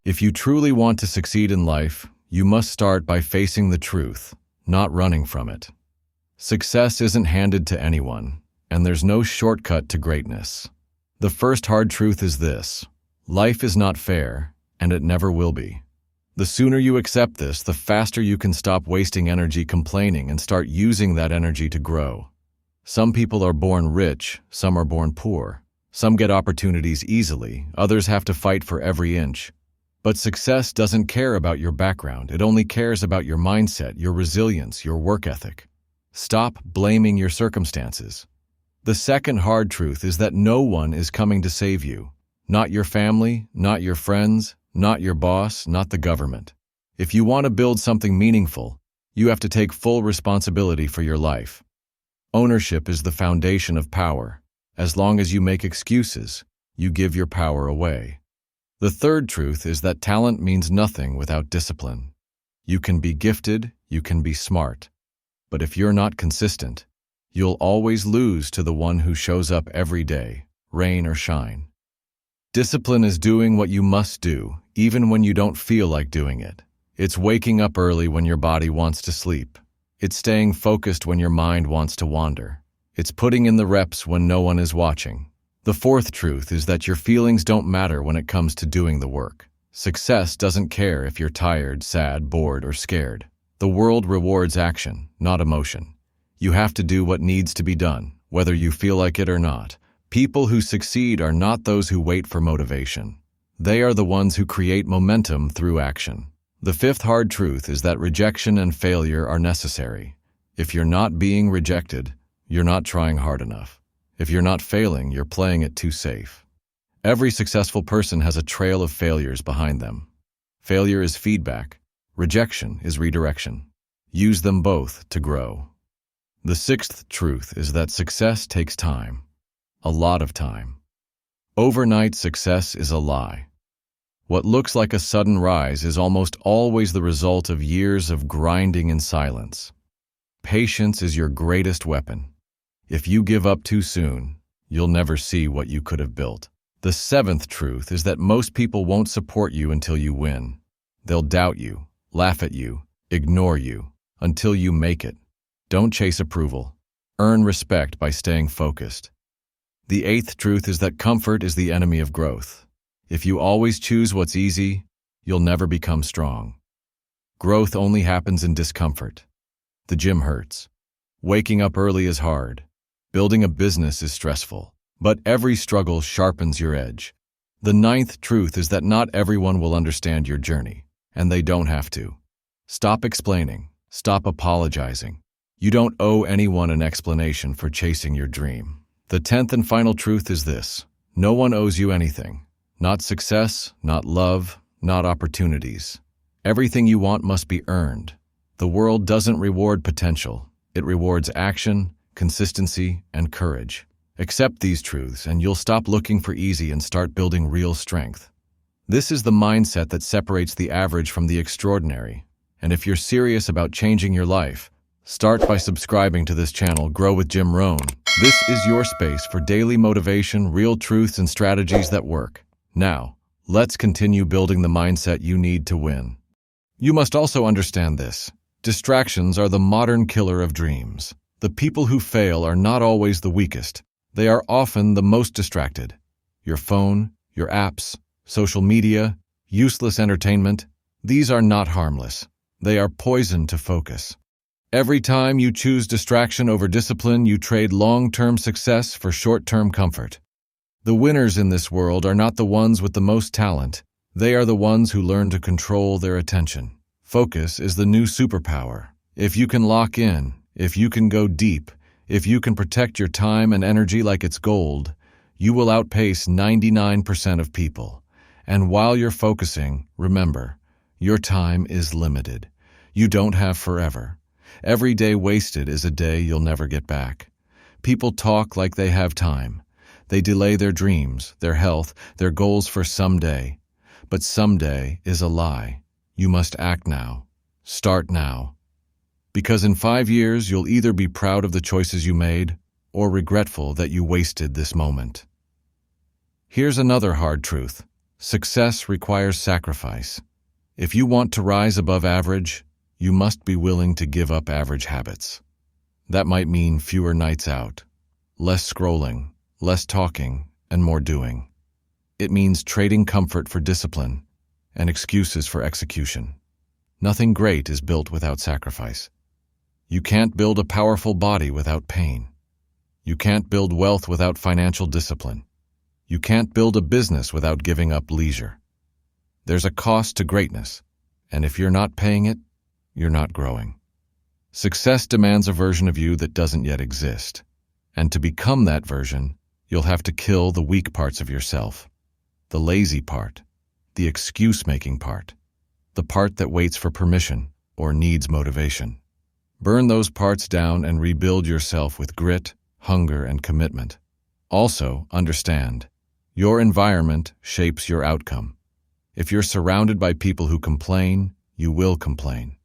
If you truly want to succeed in life, you must start by facing the truth, not running from it. Success isn't handed to anyone, and there's no shortcut to greatness. The first hard truth is this: life is not fair, and it never will be. The sooner you accept this, the faster you can stop wasting energy complaining and start using that energy to grow. Some people are born rich, some are born poor. Some get opportunities easily, others have to fight for every inch. But success doesn't care about your background, it only cares about your mindset, your resilience, your work ethic. Stop blaming your circumstances. The second hard truth is that no one is coming to save you. Not your family, not your friends, not your boss, not the government. If you want to build something meaningful, you have to take full responsibility for your life. Ownership is the foundation of power. As long as you make excuses, you give your power away. The third truth is that talent means nothing without discipline. You can be gifted, you can be smart. But if you're not consistent, you'll always lose to the one who shows up every day, rain or shine. Discipline is doing what you must do, even when you don't feel like doing it. It's waking up early when your body wants to sleep. It's staying focused when your mind wants to wander. It's putting in the reps when no one is watching. The fourth truth is that your feelings don't matter when it comes to doing the work. Success doesn't care if you're tired, sad, bored, or scared. The world rewards action, not emotion. You have to do what needs to be done, whether you feel like it or not. People who succeed are not those who wait for motivation. They are the ones who create momentum through action. The fifth hard truth is that rejection and failure are necessary. If you're not being rejected, you're not trying hard enough. If you're not failing, you're playing it too safe. Every successful person has a trail of failures behind them. Failure is feedback. Rejection is redirection. Use them both to grow. The sixth truth is that success takes time. A lot of time. Overnight success is a lie. What looks like a sudden rise is almost always the result of years of grinding in silence. Patience is your greatest weapon. If you give up too soon, you'll never see what you could have built. The seventh truth is that most people won't support you until you win. They'll doubt you, laugh at you, ignore you, until you make it. Don't chase approval. Earn respect by staying focused. The eighth truth is that comfort is the enemy of growth. If you always choose what's easy, you'll never become strong. Growth only happens in discomfort. The gym hurts. Waking up early is hard. Building a business is stressful. But every struggle sharpens your edge. The ninth truth is that not everyone will understand your journey, and they don't have to. Stop explaining. Stop apologizing. You don't owe anyone an explanation for chasing your dream. The 10th and final truth is this: no one owes you anything. Not success, not love, not opportunities. Everything you want must be earned. The world doesn't reward potential. It rewards action, consistency, and courage. Accept these truths, and you'll stop looking for easy and start building real strength. This is the mindset that separates the average from the extraordinary. And if you're serious about changing your life, start by subscribing to this channel, Grow with Jim Rohn. This is your space for daily motivation, real truths, and strategies that work. Now, let's continue building the mindset you need to win. You must also understand this. Distractions are the modern killer of dreams. The people who fail are not always the weakest. They are often the most distracted. Your phone, your apps, social media, useless entertainment, these are not harmless. They are poison to focus. Every time you choose distraction over discipline, you trade long-term success for short-term comfort. The winners in this world are not the ones with the most talent. They are the ones who learn to control their attention. Focus is the new superpower. If you can lock in, if you can go deep, if you can protect your time and energy like it's gold, you will outpace 99% of people. And while you're focusing, remember, your time is limited. You don't have forever. Every day wasted is a day you'll never get back. People talk like they have time. They delay their dreams, their health, their goals for someday. But someday is a lie. You must act now. Start now. Because in 5 years, you'll either be proud of the choices you made or regretful that you wasted this moment. Here's another hard truth. Success requires sacrifice. If you want to rise above average, you must be willing to give up average habits. That might mean fewer nights out, less scrolling, less talking, and more doing. It means trading comfort for discipline and excuses for execution. Nothing great is built without sacrifice. You can't build a powerful body without pain. You can't build wealth without financial discipline. You can't build a business without giving up leisure. There's a cost to greatness, and if you're not paying it, you're not growing. Success demands a version of you that doesn't yet exist, and to become that version, you'll have to kill the weak parts of yourself, the lazy part, the excuse-making part, the part that waits for permission or needs motivation. Burn those parts down and rebuild yourself with grit, hunger, and commitment. Also, understand, your environment shapes your outcome. If you're surrounded by people who complain, you will complain.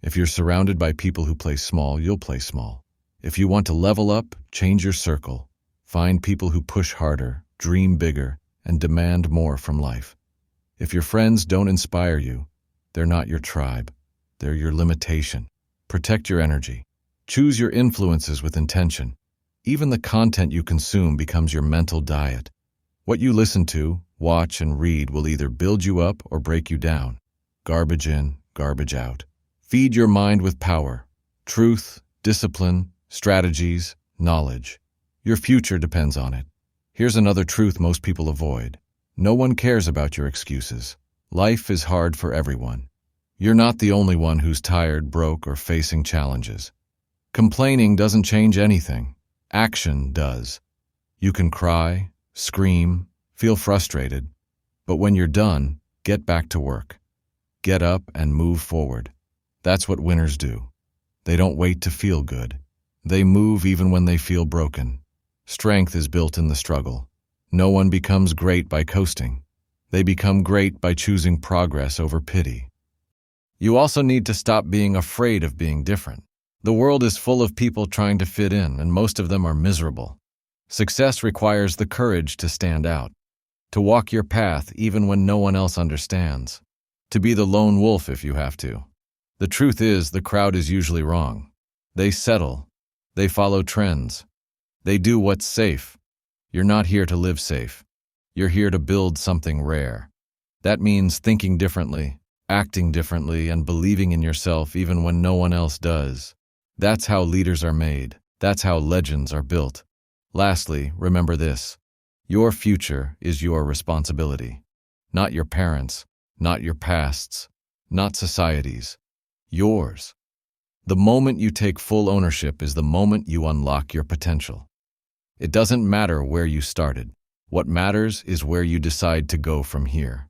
If you're surrounded by people who play small, you'll play small. If you want to level up, change your circle. Find people who push harder, dream bigger, and demand more from life. If your friends don't inspire you, they're not your tribe. They're your limitation. Protect your energy. Choose your influences with intention. Even the content you consume becomes your mental diet. What you listen to, watch, and read will either build you up or break you down. Garbage in, garbage out. Feed your mind with power, truth, discipline, strategies, knowledge. Your future depends on it. Here's another truth most people avoid. No one cares about your excuses. Life is hard for everyone. You're not the only one who's tired, broke, or facing challenges. Complaining doesn't change anything. Action does. You can cry, scream, feel frustrated, but when you're done, get back to work. Get up and move forward. That's what winners do. They don't wait to feel good. They move even when they feel broken. Strength is built in the struggle. No one becomes great by coasting. They become great by choosing progress over pity. You also need to stop being afraid of being different. The world is full of people trying to fit in, and most of them are miserable. Success requires the courage to stand out, to walk your path even when no one else understands, to be the lone wolf if you have to. The truth is, the crowd is usually wrong. They settle. They follow trends. They do what's safe. You're not here to live safe. You're here to build something rare. That means thinking differently, acting differently, and believing in yourself even when no one else does. That's how leaders are made. That's how legends are built. Lastly, remember this. Your future is your responsibility. Not your parents', not your past's, not society's. Yours. The moment you take full ownership is the moment you unlock your potential. It doesn't matter where you started. What matters is where you decide to go from here.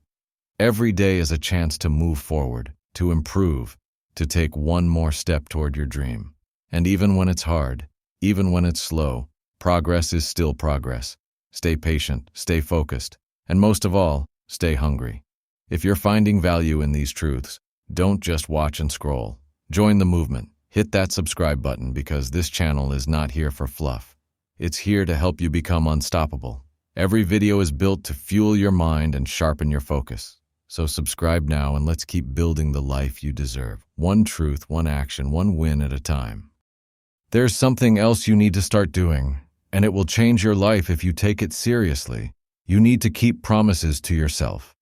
Every day is a chance to move forward, to improve, to take one more step toward your dream. And even when it's hard, even when it's slow, progress is still progress. Stay patient, stay focused, and most of all, stay hungry. If you're finding value in these truths, don't just watch and scroll. Join the movement. Hit that subscribe button because this channel is not here for fluff. It's here to help you become unstoppable. Every video is built to fuel your mind and sharpen your focus. So subscribe now and let's keep building the life you deserve. One truth, one action, one win at a time. There's something else you need to start doing, and it will change your life if you take it seriously. You need to keep promises to yourself.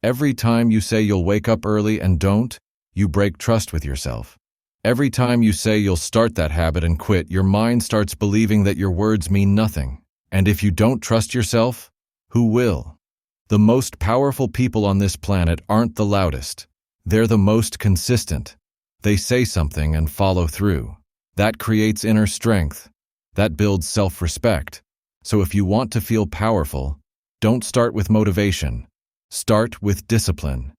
Every time you say you'll wake up early and don't, you break trust with yourself. Every time you say you'll start that habit and quit, your mind starts believing that your words mean nothing. And if you don't trust yourself, who will? The most powerful people on this planet aren't the loudest. They're the most consistent. They say something and follow through. That creates inner strength. That builds self-respect. So if you want to feel powerful, don't start with motivation. Start with discipline.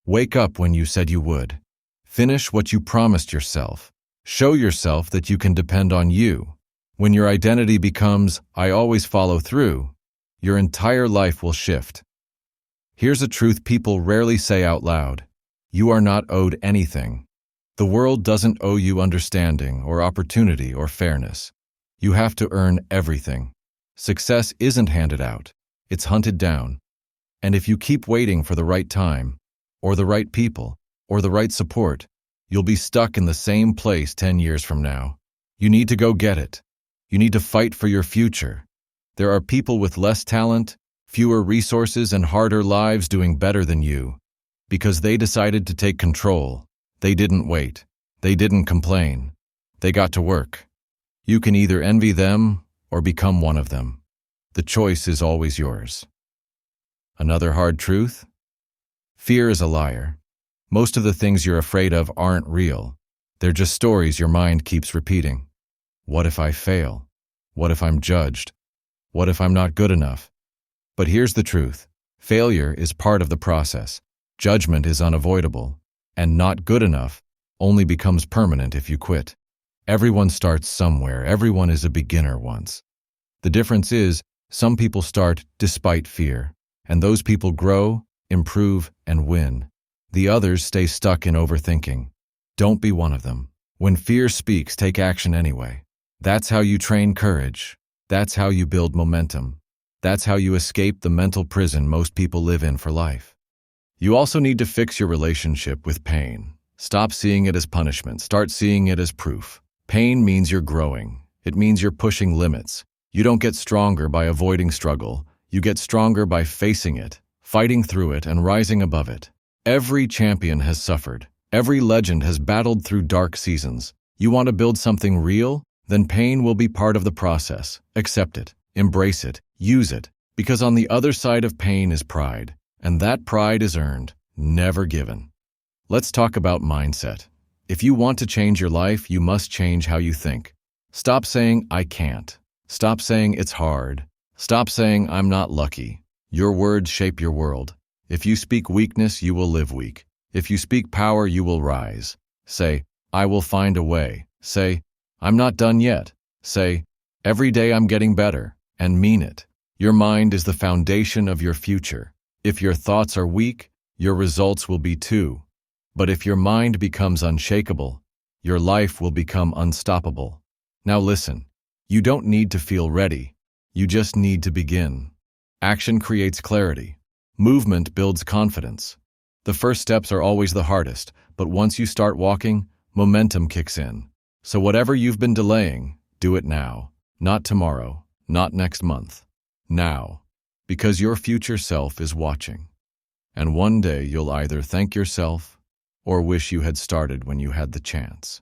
Wake up when you said you would. Finish what you promised yourself. Show yourself that you can depend on you. When your identity becomes, I always follow through, your entire life will shift. Here's a truth people rarely say out loud. You are not owed anything. The world doesn't owe you understanding or opportunity or fairness. You have to earn everything. Success isn't handed out. It's hunted down. And if you keep waiting for the right time, or the right people, or the right support, you'll be stuck in the same place 10 years from now. You need to go get it. You need to fight for your future. There are people with less talent, fewer resources, and harder lives doing better than you. Because they decided to take control. They didn't wait. They didn't complain. They got to work. You can either envy them or become one of them. The choice is always yours. Another hard truth? Fear is a liar. Most of the things you're afraid of aren't real. They're just stories your mind keeps repeating. What if I fail? What if I'm judged? What if I'm not good enough? But here's the truth. Failure is part of the process. Judgment is unavoidable. And not good enough only becomes permanent if you quit. Everyone starts somewhere. Everyone is a beginner once. The difference is, some people start despite fear, and those people grow, improve, and win. The others stay stuck in overthinking. Don't be one of them. When fear speaks, take action anyway. That's how you train courage. That's how you build momentum. That's how you escape the mental prison most people live in for life. You also need to fix your relationship with pain. Stop seeing it as punishment. Start seeing it as proof. Pain means you're growing. It means you're pushing limits. You don't get stronger by avoiding struggle. You get stronger by facing it, fighting through it, and rising above it. Every champion has suffered. Every legend has battled through dark seasons. You want to build something real? Then pain will be part of the process. Accept it. Embrace it. Use it. Because on the other side of pain is pride. And that pride is earned, never given. Let's talk about mindset. If you want to change your life, you must change how you think. Stop saying, I can't. Stop saying, it's hard. Stop saying, I'm not lucky. Your words shape your world. If you speak weakness, you will live weak. If you speak power, you will rise. Say, I will find a way. Say, I'm not done yet. Say, every day I'm getting better. And mean it. Your mind is the foundation of your future. If your thoughts are weak, your results will be too. But if your mind becomes unshakable, your life will become unstoppable. Now listen, you don't need to feel ready. You just need to begin. Action creates clarity. Movement builds confidence. The first steps are always the hardest, but once you start walking, momentum kicks in. So whatever you've been delaying, do it now. Not tomorrow, not next month. Now. Because your future self is watching. And one day you'll either thank yourself or wish you had started when you had the chance.